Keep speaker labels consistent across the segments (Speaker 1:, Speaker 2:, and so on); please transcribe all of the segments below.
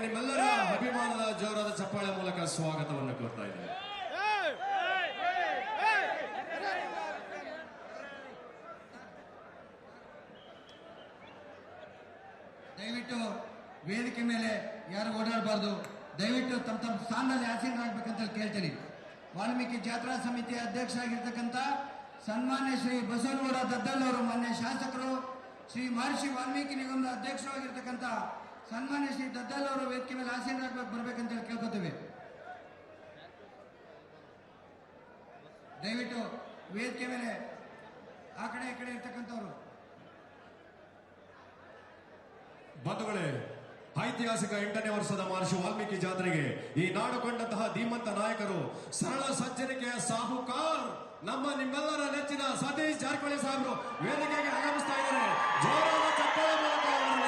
Speaker 1: ನಿಮ್ಮೆಲ್ಲರ ಅಭಿಮಾನದ ಜೋರಾದ ಚಪ್ಪಾಳೆ ಮೂಲಕ ಸ್ವಾಗತವನ್ನು ಕೋರ್ತಾ ಇದ್ದೇನೆ.
Speaker 2: ದಯವಿಟ್ಟು ವೇದಿಕೆ ಮೇಲೆ ಯಾರು ಓಡಾಡಬಾರ್ದು. ದಯವಿಟ್ಟು ತಮ್ಮ ತಮ್ಮ ಸ್ಥಾನದಲ್ಲಿ ಆಸೀನರಾಗಬೇಕಂತ ಕೇಳ್ತೀನಿ. ವಾಲ್ಮೀಕಿ ಜಾತ್ರಾ ಸಮಿತಿಯ ಅಧ್ಯಕ್ಷರಾಗಿರ್ತಕ್ಕಂಥ ಸನ್ಮಾನ್ಯ ಶ್ರೀ ಬಸವನಗೌಡ ದದ್ದಲ್ ಅವರು, ಮಾನ್ಯ ಶಾಸಕರು, ಶ್ರೀ ಮಹರ್ಷಿ ವಾಲ್ಮೀಕಿ ನಿಗಮದ ಅಧ್ಯಕ್ಷರಾಗಿರ್ತಕ್ಕಂಥ ಸನ್ಮಾನ್ಯ ಶ್ರೀ ದದ್ದಲ್ ಅವರು ವೇದಿಕೆ ಮೇಲೆ ಆಸೀನರಾಗಬೇಕು ಬರ್ಬೇಕಂತ ಹೇಳಿ ಕೇಳ್ಕೊತೀವಿ. ದಯವಿಟ್ಟು ವೇದಿಕೆ ಮೇಲೆ ಆ ಕಡೆ ಈ ಕಡೆ ಇರ್ತಕ್ಕಂಥವ್ರು.
Speaker 1: ಬಂಧುಗಳೇ, ಐತಿಹಾಸಿಕ 8ನೇ ವರ್ಷದ ಮಹರ್ಷಿ ವಾಲ್ಮೀಕಿ ಜಾತ್ರೆಗೆ ಈ ನಾಡು ಕಂಡಂತಹ ಧೀಮಂತ ನಾಯಕರು, ಸರಳ ಸಜ್ಜನಿಕೆಯ ಸಾಹುಕಾರ್, ನಿಮ್ಮೆಲ್ಲರ ನೆಚ್ಚಿನ ಸತೀಶ್ ಜಾರಕಿಹೊಳಿ ಸಾಹೇಬರು ವೇದಿಕೆಗೆ ಆಗಮಿಸ್ತಾ ಇದ್ದಾರೆ. ಜೋರಾದ ಚಪ್ಪಾಳೆ ಮೂಲಕ ಅವರನ್ನ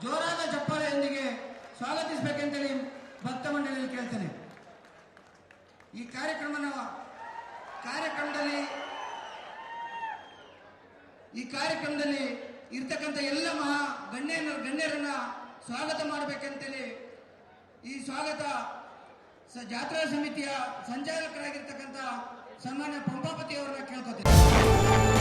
Speaker 1: ಜೋರಾದ ಚಪ್ಪಾಳೆಯೊಂದಿಗೆ ಸ್ವಾಗತಿಸಬೇಕೆಂತೇಳಿ ಭಕ್ತ ಮಂಡಳಿಯಲ್ಲಿ ಕೇಳ್ತೇನೆ. ಈ ಕಾರ್ಯಕ್ರಮದಲ್ಲಿ ಇರ್ತಕ್ಕಂಥ ಎಲ್ಲ ಗಣ್ಯರನ್ನ ಸ್ವಾಗತ ಮಾಡಬೇಕಂತೇಳಿ ಈ ಸ್ವಾಗತ ಜಾತ್ರಾ ಸಮಿತಿಯ ಸಂಚಾಲಕರಾಗಿರ್ತಕ್ಕಂಥ ಸನ್ಮಾನ್ಯ ಪಂಪಾಪತಿ ಅವರನ್ನ ಕೇಳ್ಕೊತೀನಿ.